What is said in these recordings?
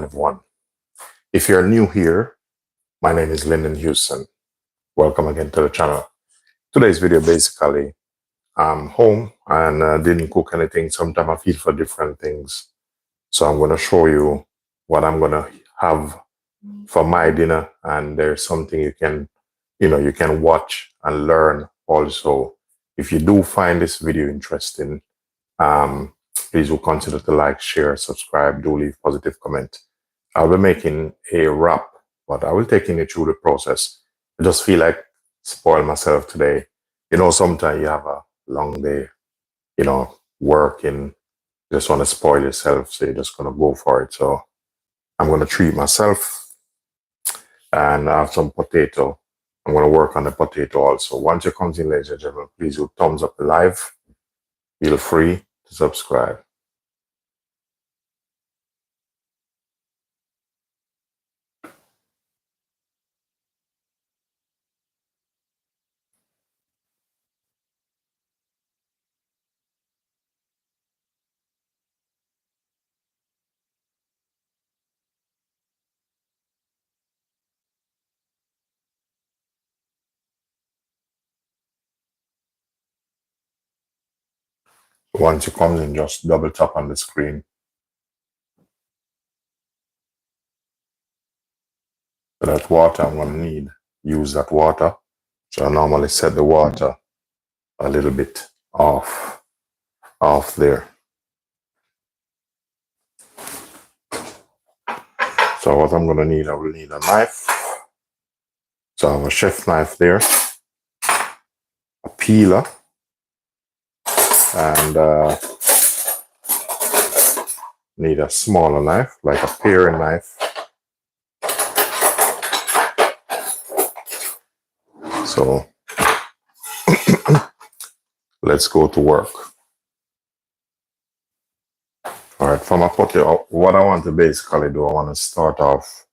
morning, everyone. If you're new here, my name is Linden Houston. Welcome again to the channel. Today's video, basically, I'm home and didn't cook anything. Sometimes I feel for different things. So I'm going to show you what I'm going to have for my dinner. And there's something you can watch and learn also. If you do find this video interesting, please do consider to like, share, subscribe, do leave positive comment. I'll be making a wrap, but I will take you through the process. I just feel like spoil myself today. Sometimes you have a long day, working, you just want to spoil yourself, so you're just going to go for it. So I'm going to treat myself and I have some potato. I'm going to work on the potato also. Once it comes in, ladies and gentlemen, please do thumbs up the live. Feel free to subscribe. Once it comes in, just double tap on the screen. So that water I'm going to use that water. So I normally set the water a little bit off there. So what I'm going to need, I will need a knife. So I have a chef knife there, a peeler, and need a smaller knife, like a paring knife. So let's go to work. All right, for my potato, what I want to basically do, I want to start off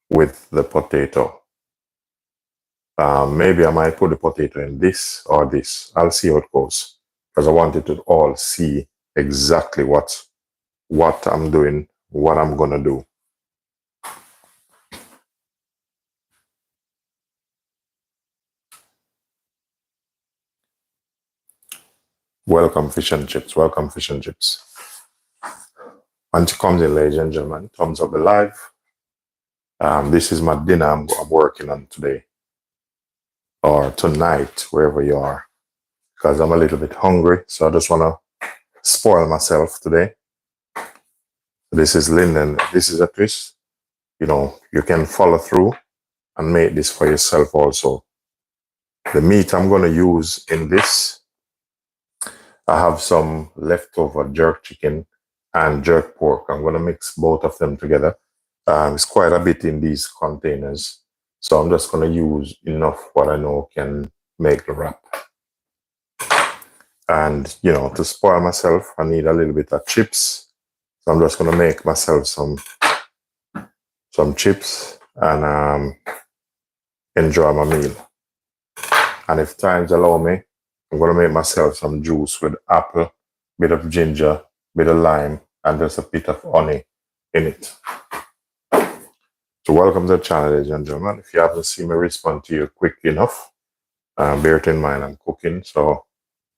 with the potato. Maybe I might put the potato in this or this. I'll see how it goes, because I want it to all see exactly what I'm doing, what I'm going to do. Welcome, fish and chips. Welcome, fish and chips. Once it comes in, ladies and gentlemen, thumbs up the live. This is my dinner I'm working on today, or tonight, wherever you are, because I'm a little bit hungry, so I just want to spoil myself today. This is Linden. This is a twist. You can follow through and make this for yourself also. The meat I'm going to use in this, I have some leftover jerk chicken and jerk pork. I'm going to mix both of them together. It's quite a bit in these containers, so I'm just going to use enough what I know can make the wrap. And to spoil myself, I need a little bit of chips, so I'm just going to make myself some chips and enjoy my meal. And if times allow me, I'm going to make myself some juice with apple, bit of ginger, bit of lime, and just a bit of honey in it. So welcome to the channel, ladies and gentlemen. If you haven't seen me respond to you quick enough, bear it in mind, I'm cooking, so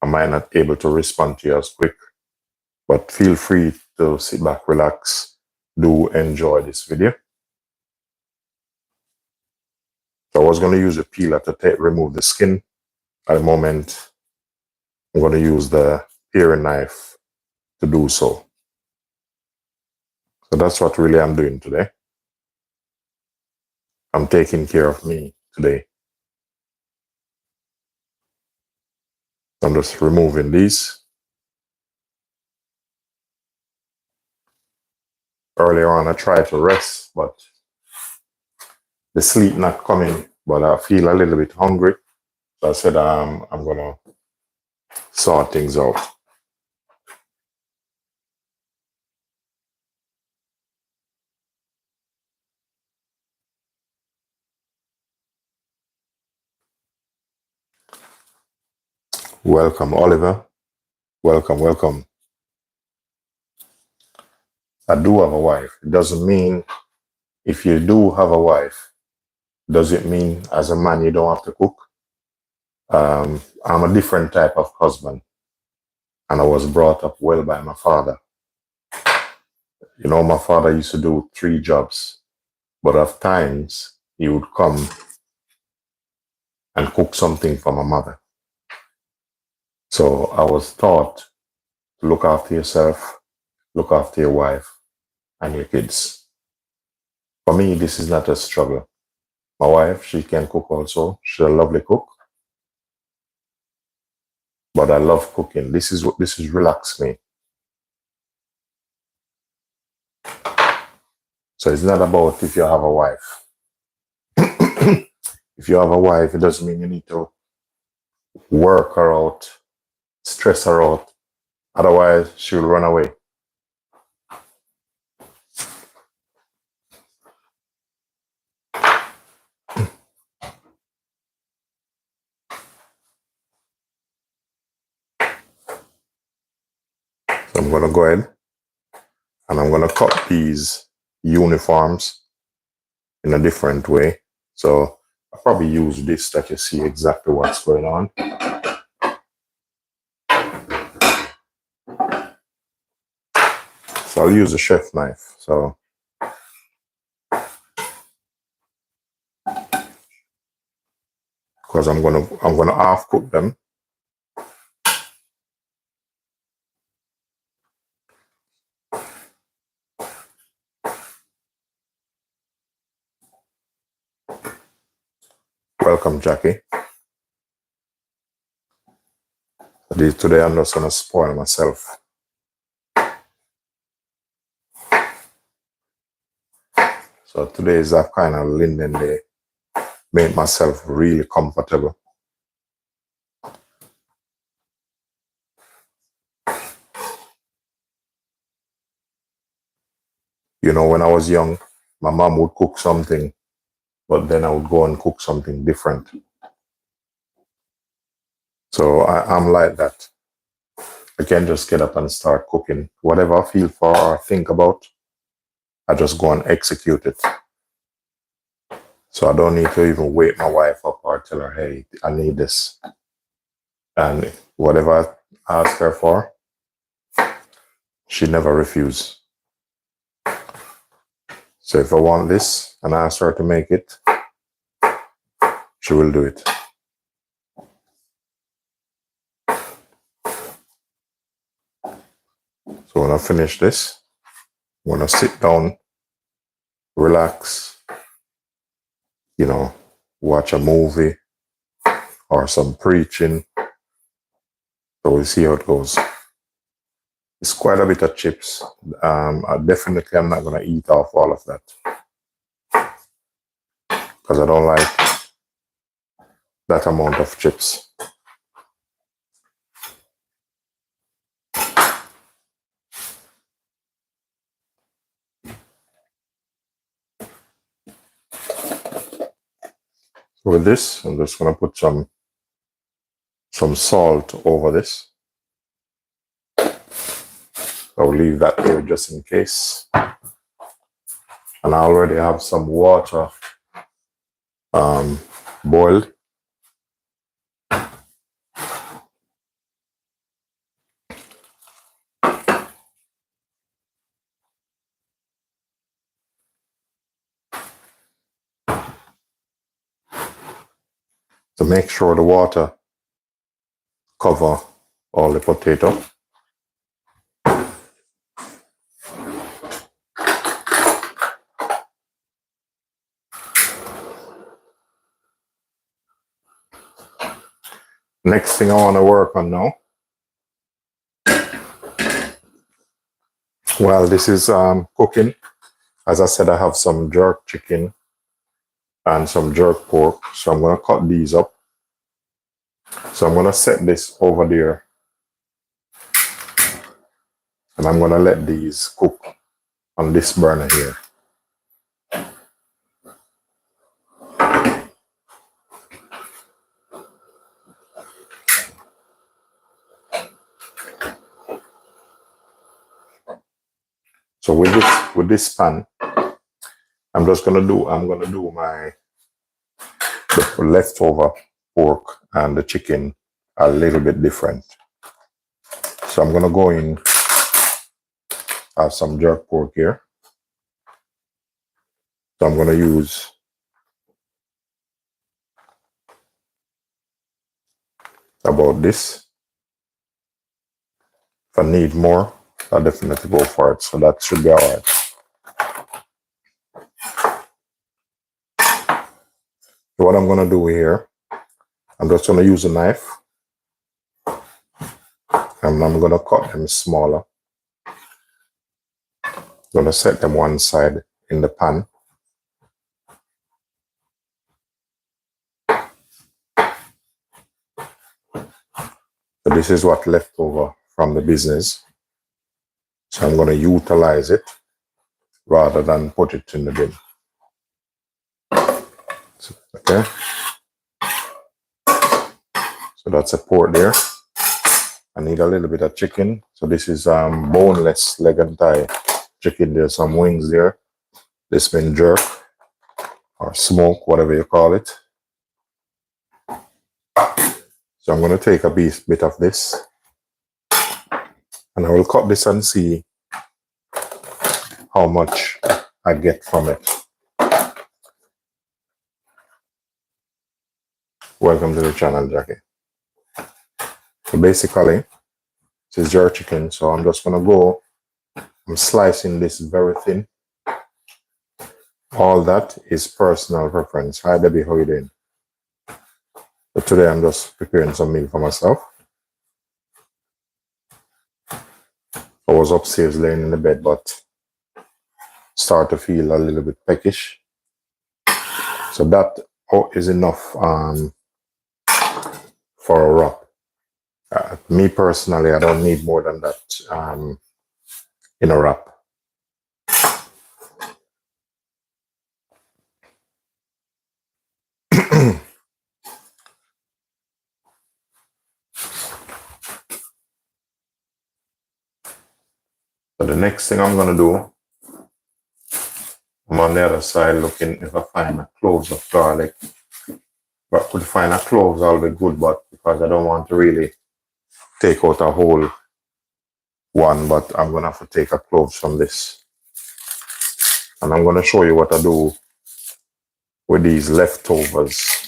I might not be able to respond to you as quick. But feel free to sit back, relax, do enjoy this video. So I was going to use a peeler to remove the skin. At the moment, I'm going to use the paring knife to do so. So that's what really I'm doing today. I'm taking care of me today. I'm just removing these. Earlier on, I tried to rest, but the sleep not coming, but I feel a little bit hungry. So I said I'm going to sort things out. Welcome, Oliver. Welcome, welcome. I do have a wife. It doesn't mean if you do have a wife, does it mean as a man you don't have to cook? I'm a different type of husband, and I was brought up well by my father. You know, my father used to do 3 jobs, but at times he would come and cook something for my mother. So I was taught to look after yourself, look after your wife and your kids. For me, this is not a struggle. My wife, she can cook also. She's a lovely cook. But I love cooking. This is relax me. So it's not about if you have a wife. If you have a wife, it doesn't mean you need to work her out, stress her out. Otherwise, she'll run away. So I'm going to go ahead and I'm going to cut these uniforms in a different way. So I'll probably use this that you see exactly what's going on. So I'll use a chef knife. So because I'm gonna half cook them. Welcome, Jackie. Today I'm just gonna spoil myself. So today is a kind of Linden day. Make myself really comfortable. You know, when I was young, my mom would cook something, but then I would go and cook something different. So I'm like that. I can just get up and start cooking. Whatever I feel for or think about, I just go and execute it. So I don't need to even wake my wife up or tell her, hey, I need this. And whatever I ask her for, she never refuses. So if I want this and I ask her to make it, she will do it. So when I finish this, I'm going to sit down, relax, you know, watch a movie or some preaching. So we'll see how it goes. It's quite a bit of chips. I definitely am not going to eat off all of that because I don't like that amount of chips. So with this, I'm just going to put some salt over this. I'll leave that there just in case. And I already have some water boiled. To make sure the water cover all the potato. Next thing I want to work on now, while this is cooking, as I said, I have some jerk chicken and some jerk pork. So I'm going to cut these up. So I'm going to set this over there. And I'm going to let these cook on this burner here. So with this pan, I'm gonna do the leftover pork and the chicken a little bit different. So I'm gonna go in, have some jerk pork here. So I'm gonna use about this. If I need more, I'll definitely go for it. So that should be all right. So what I'm gonna do here, I'm just gonna use a knife and I'm gonna cut them smaller. Gonna set them one side in the pan. So this is what left over from the business. So I'm gonna utilize it rather than put it in the bin. So, okay. So that's a pork there. I need a little bit of chicken. So this is boneless leg and thigh chicken. There's some wings there. This been jerk or smoke, whatever you call it. So I'm going to take a bit of this and I will cut this and see how much I get from it. Welcome to the channel, Jackie. So basically, this is jerk chicken. So I'm just going to go, I'm slicing this very thin. All that is personal preference. Hi, Debbie, how you doing? So today I'm just preparing some meal for myself. I was upstairs laying in the bed, but start to feel a little bit peckish. So that is enough for a wrap. Me personally, I don't need more than that in a wrap. So the next thing I'm gonna do, I'm on the other side looking if I find a cloves of garlic. But to find a cloves, I'll be good, but because I don't want to really take out a whole one, but I'm gonna have to take a cloves from this. And I'm gonna show you what I do with these leftovers.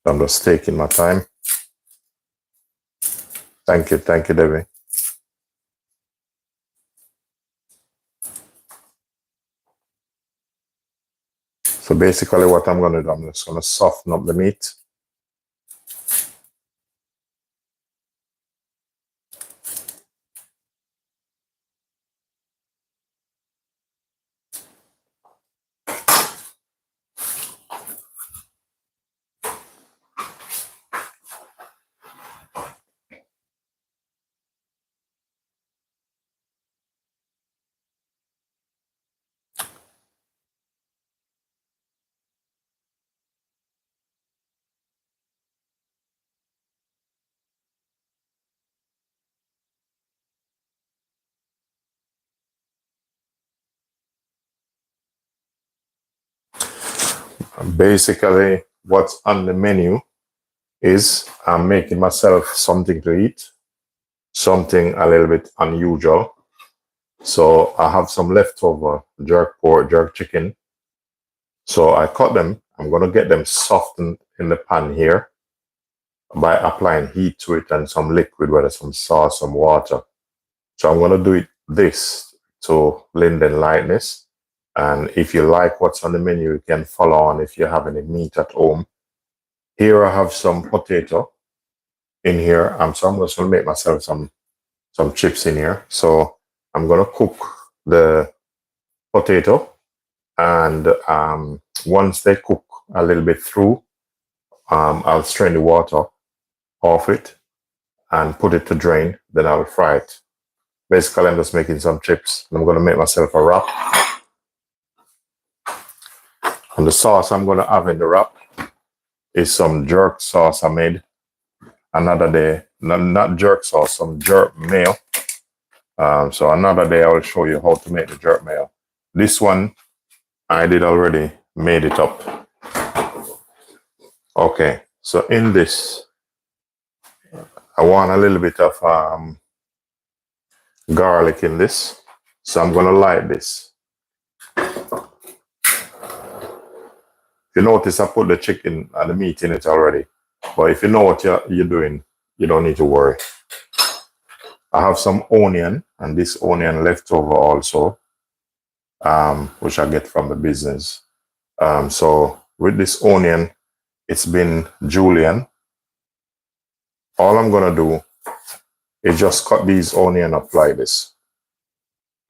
I'm just taking my time. Thank you, Debbie. So basically what I'm gonna do, I'm just gonna soften up the meat. Basically, what's on the menu is I'm making myself something to eat, something a little bit unusual. So I have some leftover jerk pork, jerk chicken. So I cut them. I'm going to get them softened in the pan here by applying heat to it and some liquid, whether some sauce, some water. So I'm going to do this to Linden lightness. And if you like what's on the menu, you can follow on if you have any meat at home. Here I have some potato in here. So I'm just going to make myself some chips in here. So I'm going to cook the potato. And once they cook a little bit through, I'll strain the water off it and put it to drain. Then I'll fry it. Basically, I'm just making some chips. I'm going to make myself a wrap. And the sauce I'm going to have in the wrap is some jerk sauce I made. another day, not jerk sauce, some jerk mayo. So another day I will show you how to make the jerk mayo. This one I did already made it up. Okay, so in this I want a little bit of garlic in this. So I'm gonna light this. You notice I put the chicken and the meat in it already. But if you know what you're doing, you don't need to worry. I have some onion, and this onion left over also, which I get from the business. So with this onion, it's been julienne. All I'm gonna do is just cut these onion up like this.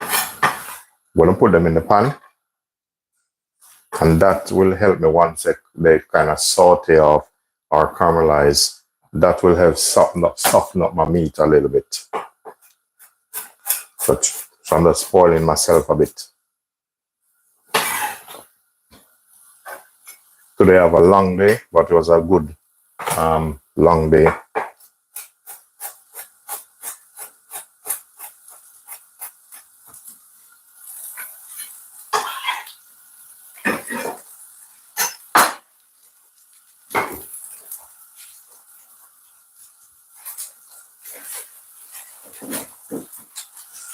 I'm gonna put them in the pan, and that will help me once they kind of saute off or caramelize. That will help soften up my meat a little bit. But so I'm just spoiling myself a bit. Today I have a long day, but it was a good long day.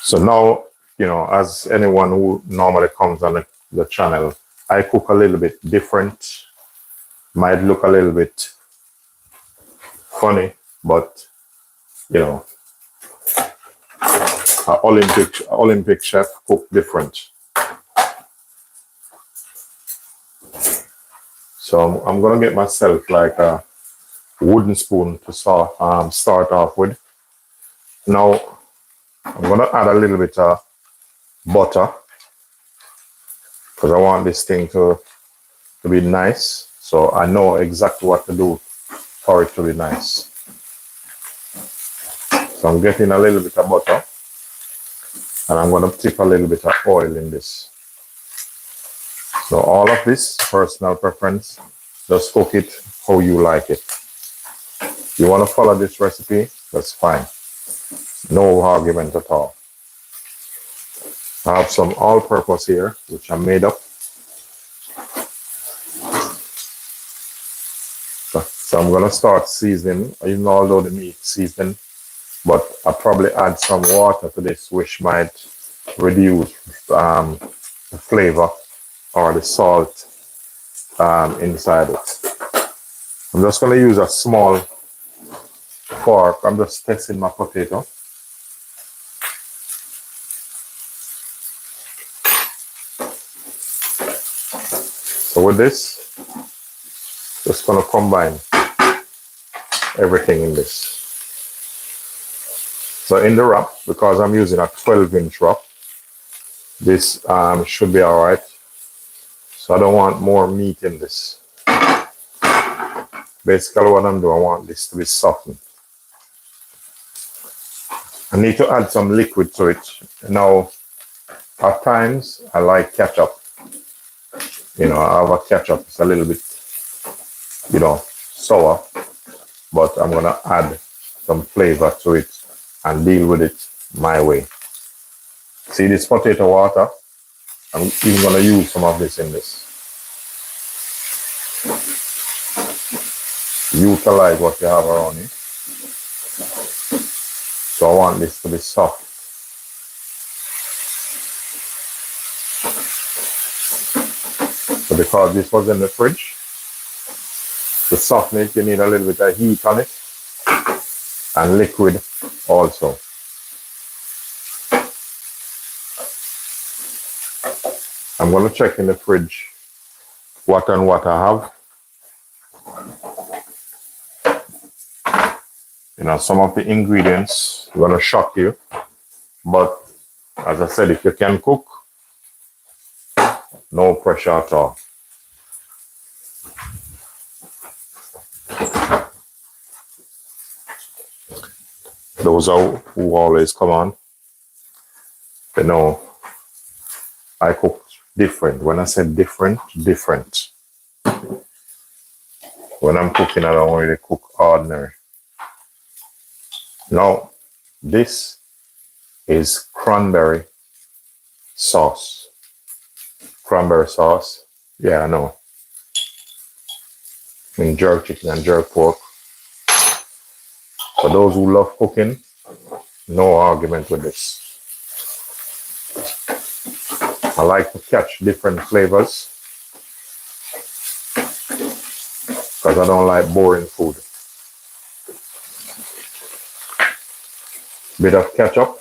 So now, you know, as anyone who normally comes on the channel, I cook a little bit different. Might look a little bit funny, but you know, an Olympic chef cook different. So I'm gonna get myself like a wooden spoon to start off with. Now I'm gonna add a little bit of butter because I want this thing to be nice. So I know exactly what to do for it to be nice. So I'm getting a little bit of butter, and I'm going to tip a little bit of oil in this. So all of this, personal preference, just cook it how you like it. You want to follow this recipe, that's fine. No argument at all. I have some all-purpose here, which I made up. So I'm going to start seasoning, even although the meat seasoning, but I'll probably add some water to this, which might reduce the flavor or the salt inside it. I'm just going to use a small fork. I'm just testing my potato. So with this, just going to combine everything in this. So in the wrap, because I'm using a 12-inch wrap, this should be all right. So I don't want more meat in this. Basically what I'm doing, I want this to be softened. I need to add some liquid to it. Now, at times, I like ketchup. You know, I have a ketchup, it's a little bit, you know, sour, but I'm gonna add some flavor to it and deal with it my way. See this potato water? I'm even gonna use some of this in this. Utilize what you have around you. So I want this to be soft. So because this was in the fridge, to soften it, you need a little bit of heat on it and liquid also. I'm going to check in the fridge what and what I have. You know, some of the ingredients are going to shock you, but as I said, if you can cook, no pressure at all. Those who always come on, they know I cook different. When I say different, different. When I'm cooking, I don't really cook ordinary. Now, this is cranberry sauce. Cranberry sauce. Yeah, I know. I mean, jerk chicken and jerk pork. For those who love cooking, no argument with this. I like to catch different flavors because I don't like boring food. Bit of ketchup.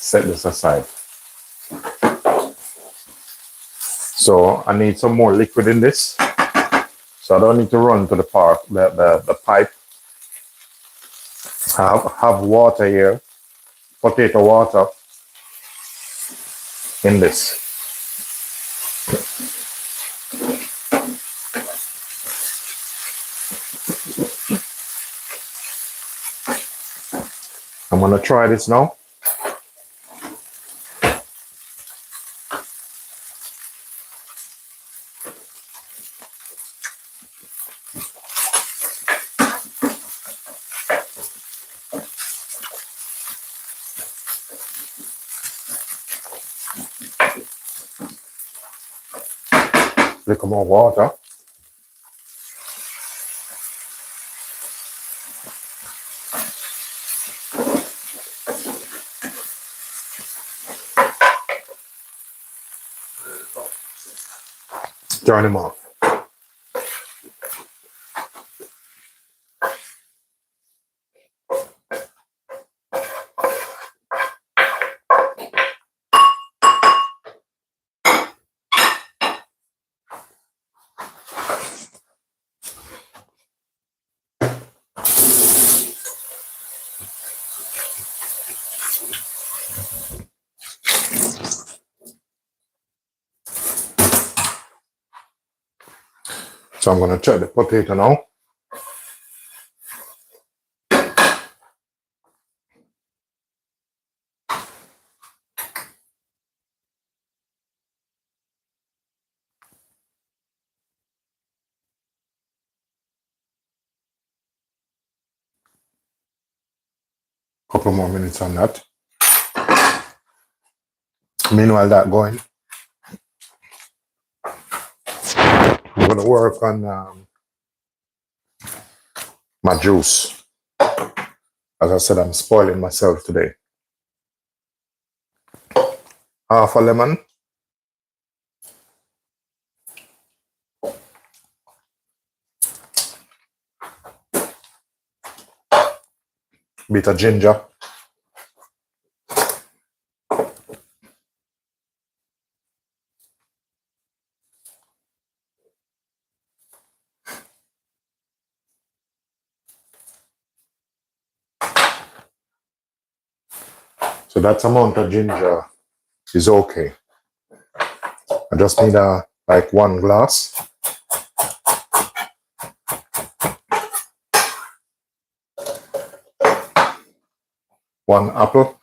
Set this aside. So I need some more liquid in this. So I don't need to run to the pipe. Have water here, potato water in this. I'm gonna try this now. Little more water. Turn them off. So I'm gonna check the potato now. Couple more minutes on that. Meanwhile, that going, I'm gonna work on my juice. As I said, I'm spoiling myself today. Half a lemon. Bit of ginger. So that amount of ginger is okay. I just need like 1 glass. One apple.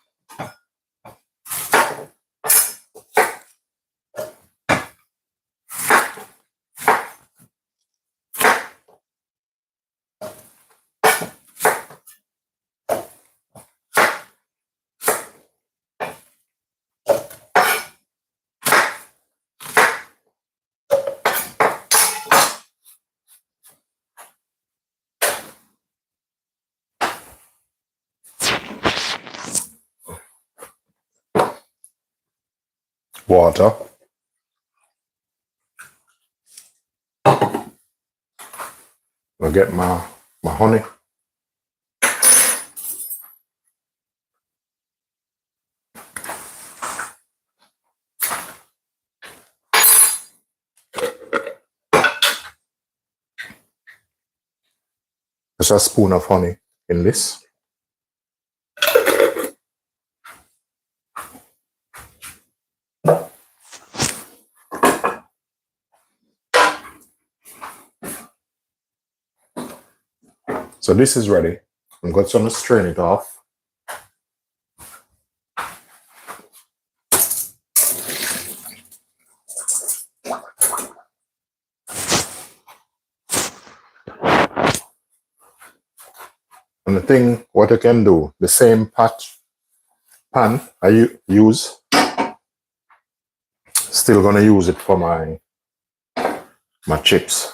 Water. I'll get my honey. Just a spoon of honey in this. So this is ready. I'm going to strain it off. And the thing, what I can do, the same pan I use, still gonna use it for my chips.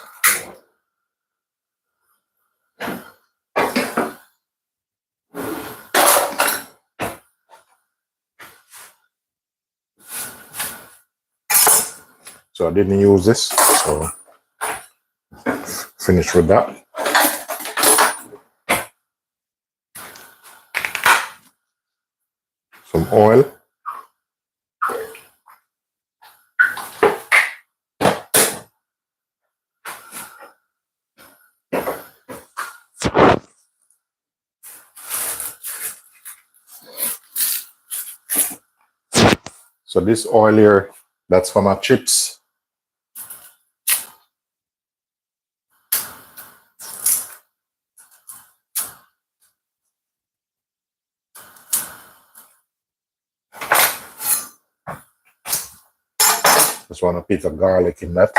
So I didn't use this, so finish with that. Some oil. So this oil here, that's for my chips. Just want a bit of garlic in that.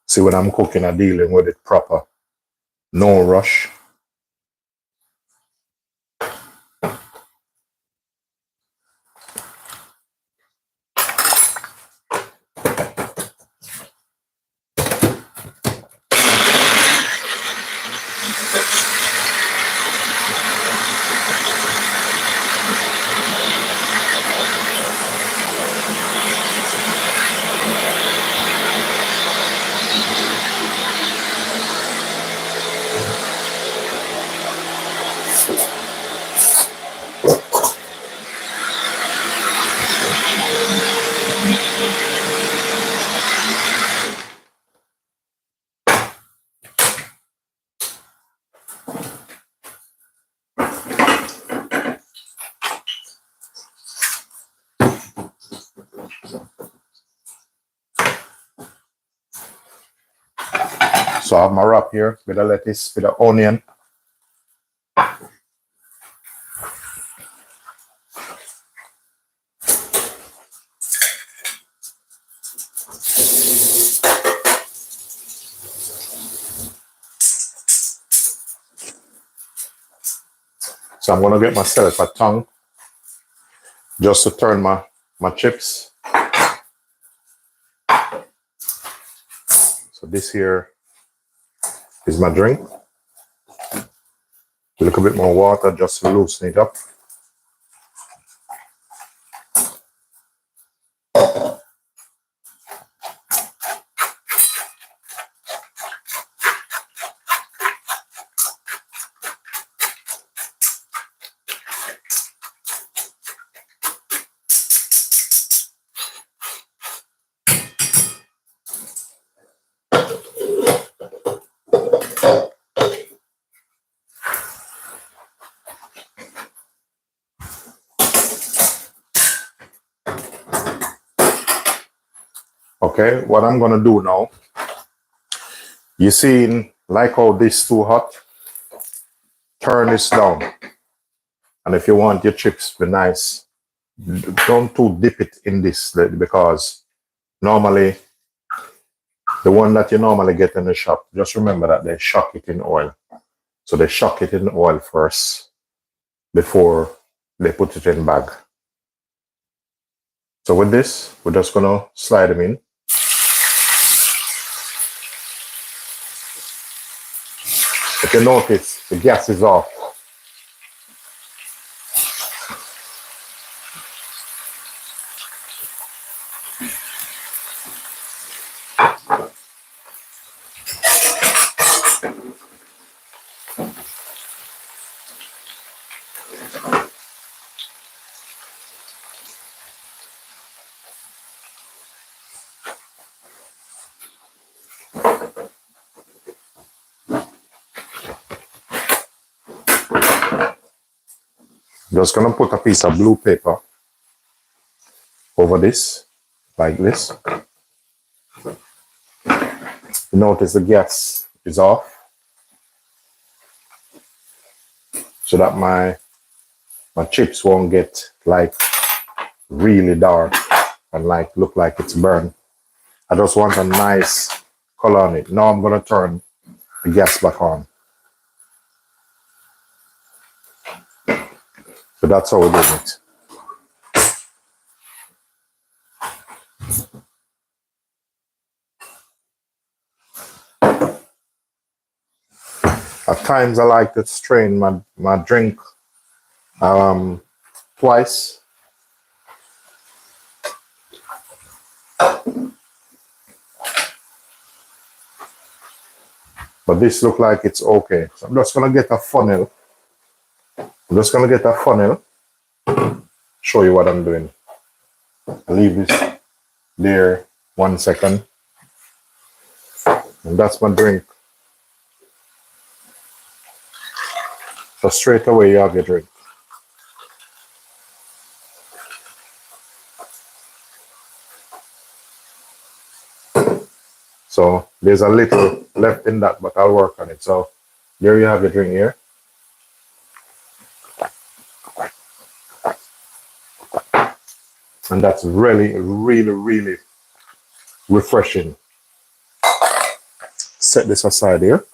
See, when I'm cooking, I'm dealing with it proper. No rush. So I have my wrap here with the lettuce, with the onion. So I'm gonna get myself a tongue just to turn my chips. So this here is my drink. A little bit more water just to loosen it up. Okay, what I'm gonna do now, you see, like how this too hot, turn this down. And if you want your chips to be nice, don't too dip it in this, because normally the one that you normally get in the shop, just remember that they shock it in oil. So they shock it in oil first before they put it in bag. So with this, we're just gonna slide them in. If you notice, the gas is off. Just gonna put a piece of blue paper over this, like this. You notice the gas is off, so that my chips won't get like really dark. and like look like it's burned. I just want a nice color on it. Now I'm gonna turn the gas back on. So that's how we're doing it. At times I like to strain my drink twice. But this look like it's okay. So I'm just gonna get a funnel. Show you what I'm doing. I'll leave this there 1 second. And that's my drink. So straight away you have your drink. So there's a little left in that, but I'll work on it. So there you have your drink here. And that's really, really, really refreshing. Set this aside here.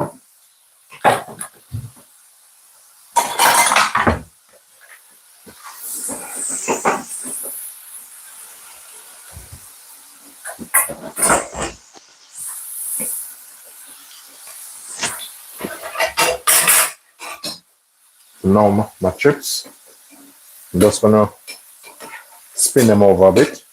Now my chips, I'm just gonna spin them over a bit.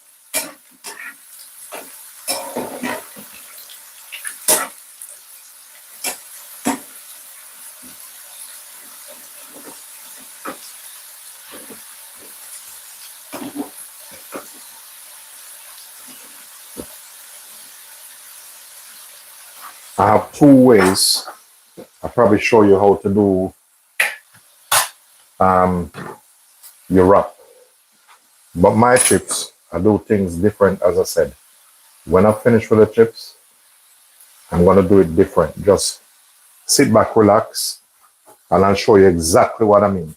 I have two ways. I'll probably show you how to do your wrap. But my chips, I do things different, as I said. When I finish with the chips, I'm gonna do it different. Just sit back, relax, and I'll show you exactly what I mean.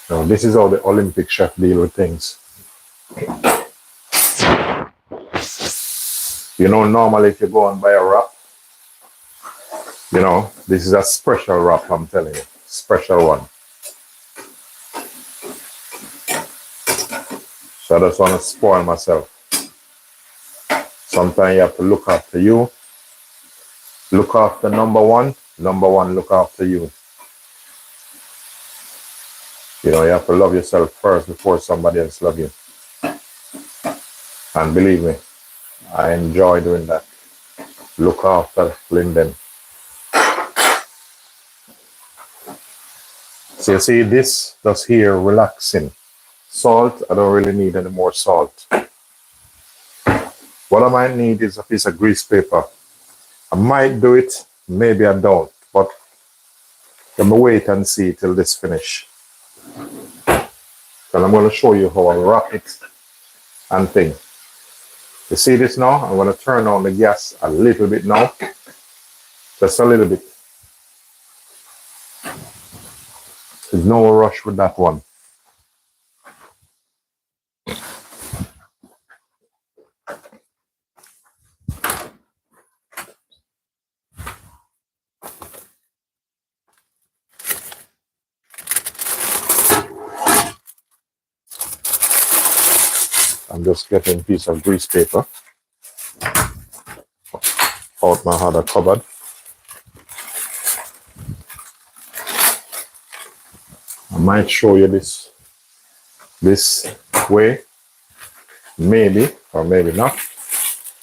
Now, this is how the Olympic chef deal with things. You know, normally if you go and buy a wrap, you know, this is a special wrap, I'm telling you. Special one. So I just want to spoil myself. Sometimes you have to look after you. Look after number one look after you. You know, you have to love yourself first before somebody else love you. And believe me, I enjoy doing that. Look after Linden. So you see this just here relaxing. Salt, I don't really need any more salt. What I might need is a piece of grease paper. I might do it, maybe I don't, but let me wait and see till this finish. And I'm going to show you how I wrap it and thing. You see this now? I'm going to turn on the gas a little bit now. Just a little bit. There's no rush with that one. I'm just getting a piece of grease paper out my other cupboard. I might show you this way, maybe or maybe not,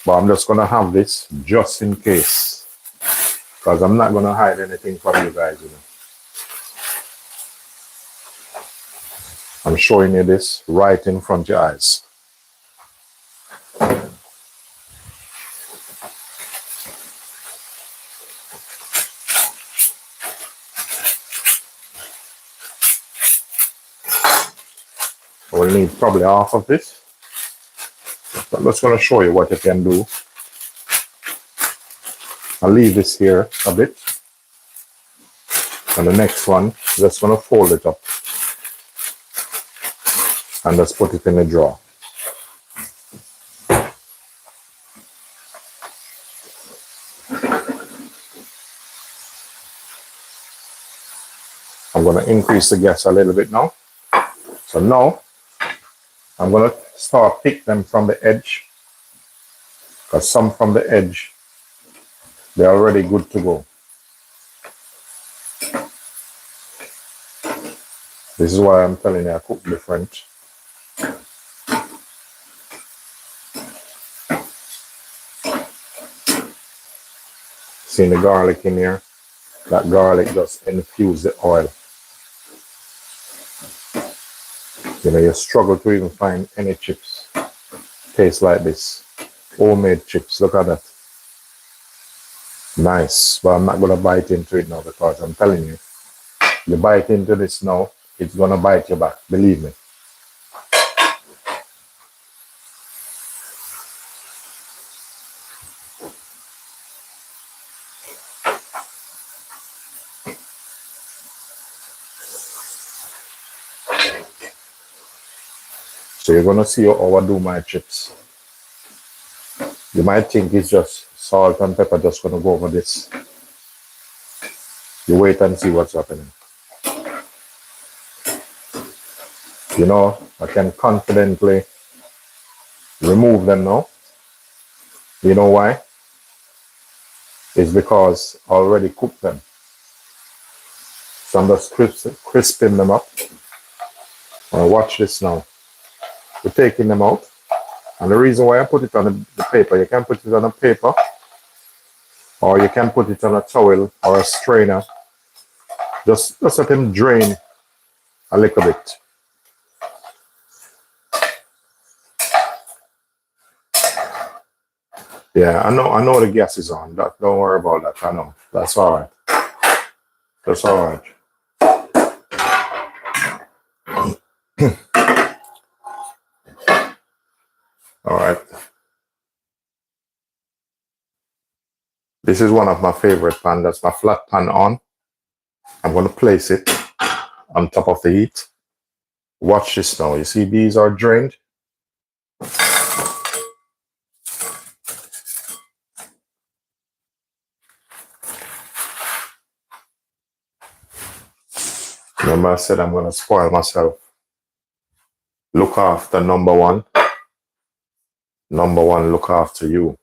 but I'm just gonna have this just in case, because I'm not gonna hide anything from you guys, you know. I'm showing you this right in front of your eyes. We'll need probably half of this. So I'm just going to show you what you can do I'll leave this here a bit. And the next one, just gonna fold it up and just put it in the drawer. I'm gonna increase the gas a little bit now. So now I'm gonna start pick them from the edge, because some from the edge, they're already good to go. This is why I'm telling you I cook different. See the garlic in here? That garlic just infuse the oil. You know, you struggle to even find any chips taste like this. Homemade chips, look at that. Nice, but I'm not gonna bite into it now because I'm telling you, you bite into this now, it's gonna bite you back, believe me. So you're gonna see how I do my chips. You might think it's just salt and pepper just gonna go over this. You wait and see what's happening. You know, I can confidently remove them now. You know why? It's because I already cooked them. So I'm just crisping them up. And watch this now. We're taking them out. And the reason why I put it on the paper, you can put it on a paper, or you can put it on a towel or a strainer. Just let them drain a little bit. Yeah, I know the gas is on. Don't worry about that. I know. That's all right. That's all right. All right. This is one of my favorite pan. That's my flat pan on. I'm going to place it on top of the heat. Watch this now. You see these are drained. Remember I said I'm going to spoil myself. Look after number one. Number one, look after you.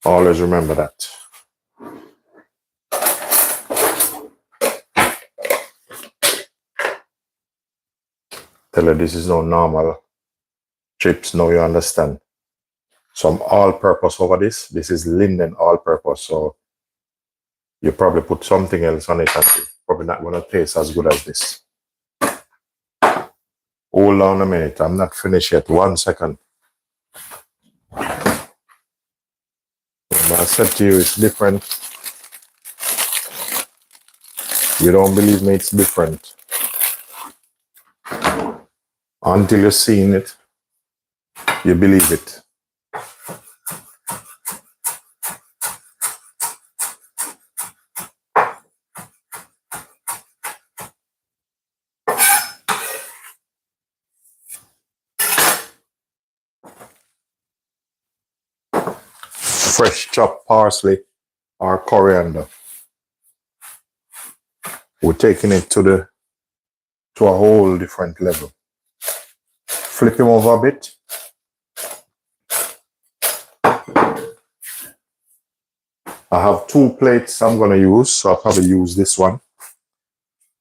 Always remember that. Tell her this is no normal chips. Now you understand. Some all-purpose over this. This is Linden all-purpose. So you probably put something else on it and it's probably not going to taste as good as this. Hold on a minute. I'm not finished yet. 1 second. I said to you, it's different. You don't believe me, it's different. Until you've seen it, you believe it. Fresh chopped parsley or coriander. We're taking it to a whole different level. Flip him over a bit. I have 2 plates I'm going to use, so I'll probably use this one.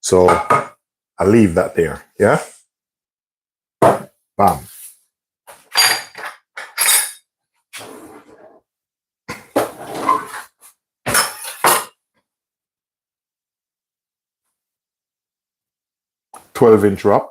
So I'll leave that there, yeah? Bam. "12-inch wrap.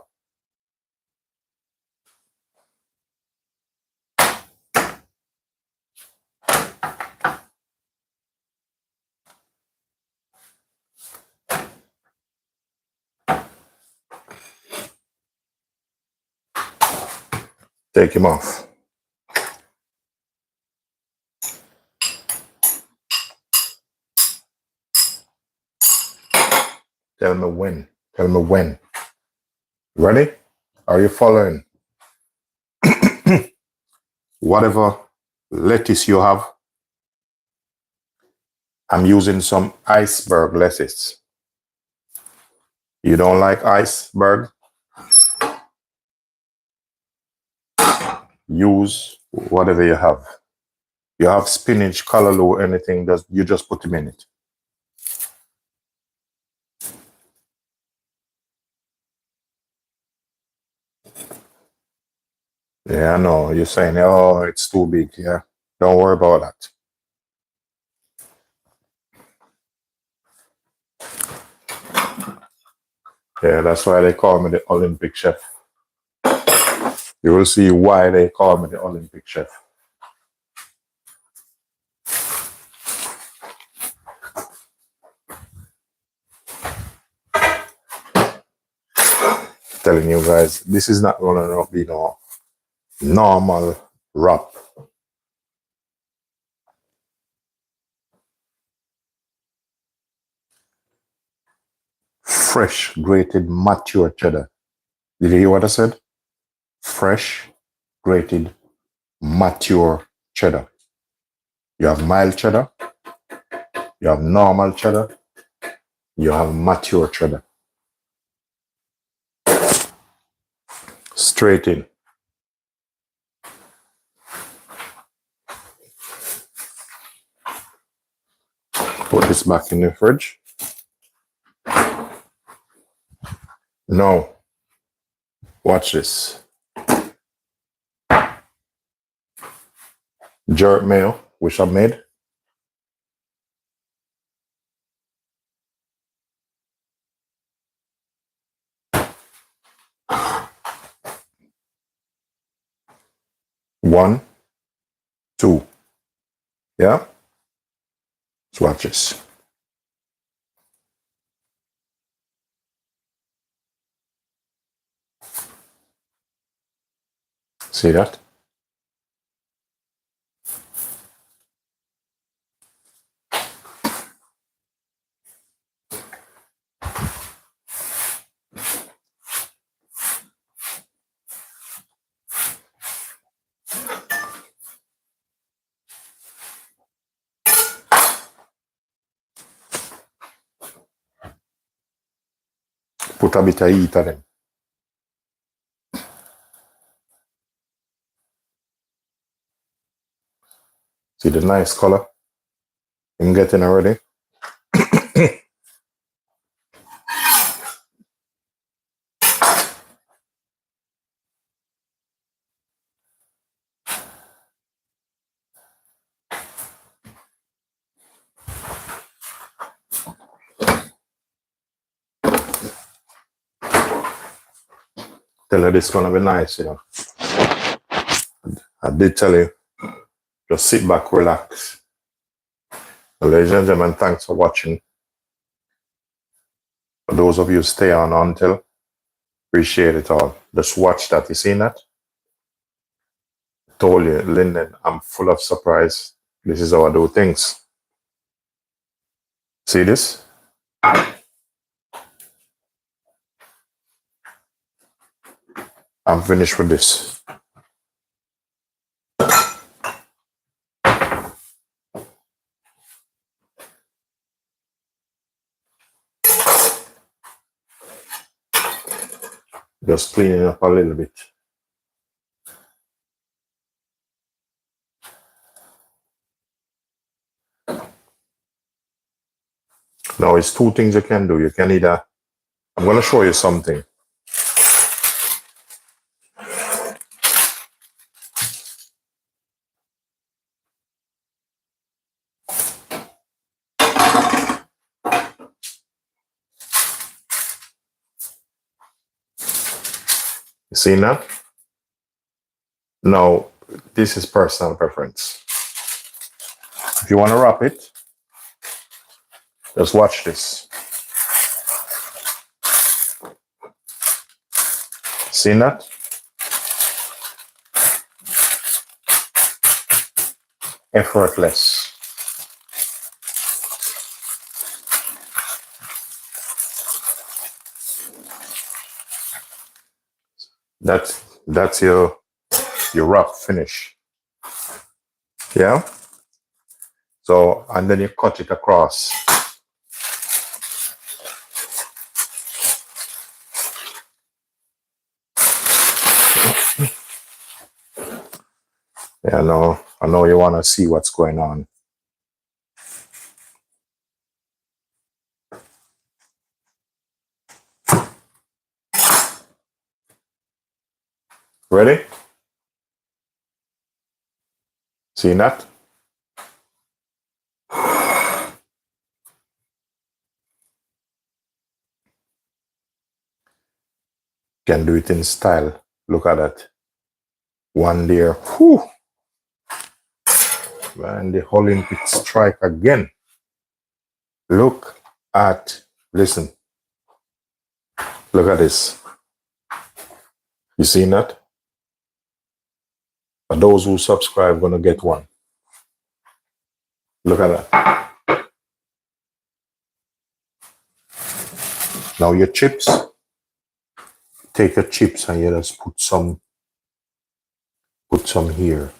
Take him off. Tell me when. Tell me when. Ready? Are you following? Whatever lettuce you have, I'm using some iceberg lettuce. You don't like iceberg? Use whatever you have. You have spinach, callaloo, anything, you just put them in it. Yeah, I know. You're saying, oh, it's too big. Yeah. Don't worry about that. Yeah, that's why they call me the Olympic chef. You will see why they call me the Olympic chef. Telling you guys, this is not gonna be no normal wrap. Fresh grated mature cheddar. Did you hear what I said? Fresh grated mature cheddar. You have mild cheddar, you have normal cheddar, you have mature cheddar. Straight in. Put this back in the fridge. Now, watch this. Jerk mayo, which I made. One, two. Yeah? So watch this. See that? Put a bit of heat on them. See the nice color I'm getting already? Tell her this gonna be nice, you know. I did tell you, just sit back, relax. Ladies and gentlemen, thanks for watching. For those of you who stay on until, appreciate it all. Just watch that. You seen that? Told you, Linden, I'm full of surprise. This is how I do things. See this? I'm finished with this. Just cleaning up a little bit. Now, it's two things you can do. You can either, I'm going to show you something. You seen that? Now, this is personal preference. If you want to wrap it, just watch this. Seen that? Effortless. That's your wrap finish. Yeah. So, and then you cut it across. Yeah, I know you want to see what's going on. Ready? See that? Can do it in style. Look at that. One there. Whew. And the Olympic strike again. Look at, listen. Look at this. You seen that? For those who subscribe, gonna get one. Look at that. Now your chips. Take your chips and you just put some here.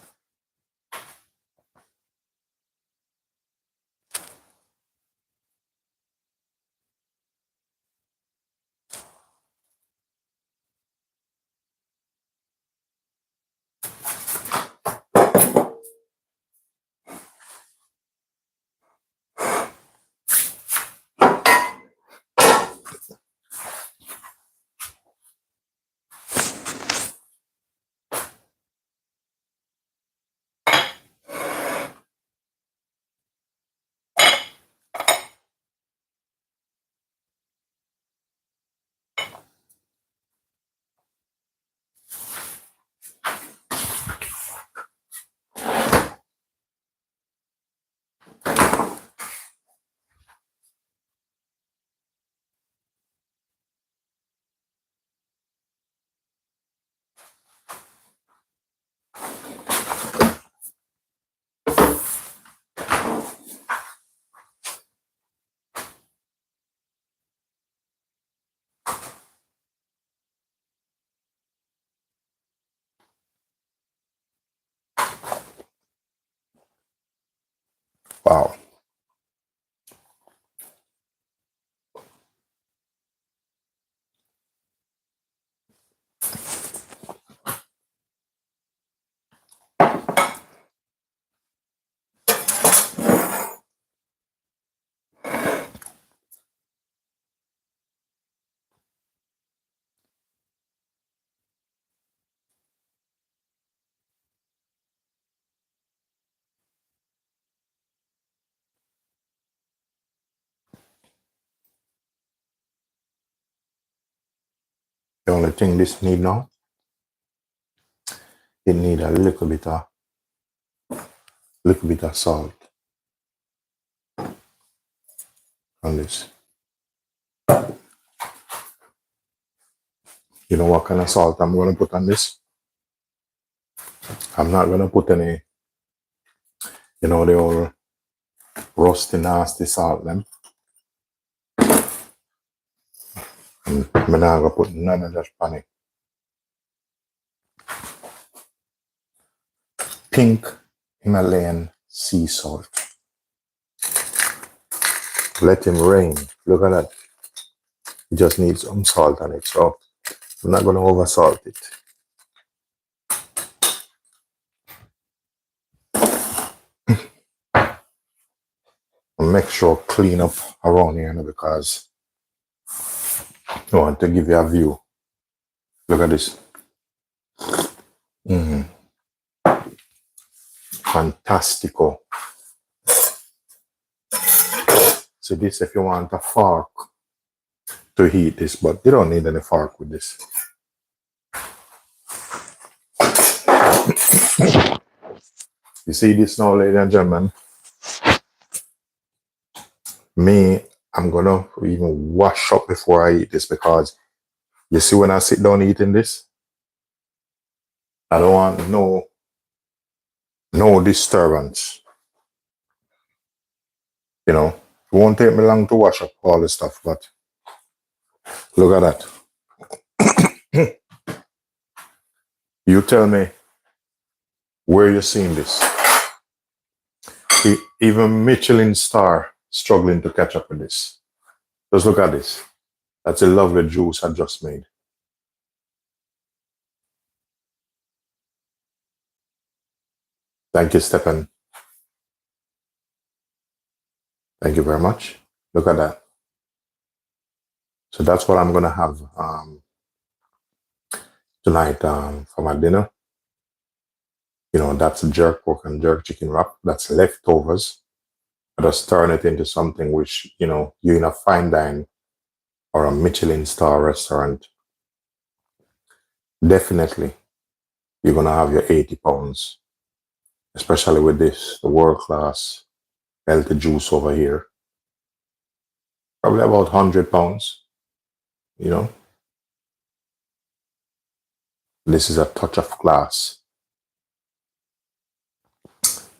Wow. The only thing this need now, it need a little bit of salt on this. You know what kind of salt I'm gonna put on this? I'm not gonna put any, the old rusty nasty salt them. I'm not gonna put none of that on it. Pink Himalayan sea salt. Let him rain. Look at that. It just needs some salt on it. So I'm not gonna over salt it. And make sure clean up around here now because I want to give you a view. Look at this. Fantastico. So this if you want a fork to heat this, but you don't need any fork with this. You see this now, ladies and gentlemen? I'm gonna even wash up before I eat this because you see when I sit down eating this, I don't want no disturbance. It won't take me long to wash up all this stuff, but look at that. You tell me where you're seeing this. Even Michelin star struggling to catch up with this. Just look at this. That's a lovely juice I just made. Thank you, Stephen. Thank you very much. Look at that. So that's what I'm gonna have tonight for my dinner. You know, that's jerk pork and jerk chicken wrap. That's leftovers. I just turn it into something which, you know, you're in a fine dine or a Michelin star restaurant. Definitely, you're gonna have your 80 pounds, especially with this, the world class healthy juice over here. Probably about 100 pounds, you know. This is a touch of class.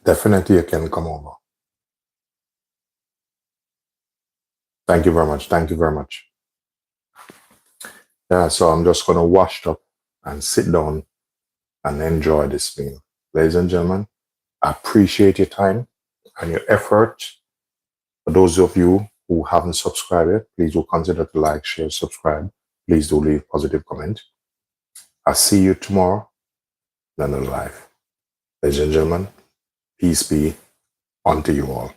Definitely, you can come over. Thank you very much. Thank you very much. Yeah, so I'm just going to wash up and sit down and enjoy this meal. Ladies and gentlemen, I appreciate your time and your effort. For those of you who haven't subscribed yet, please do consider to like, share, subscribe. Please do leave positive comment. I'll see you tomorrow in another live. Ladies and gentlemen, peace be unto you all.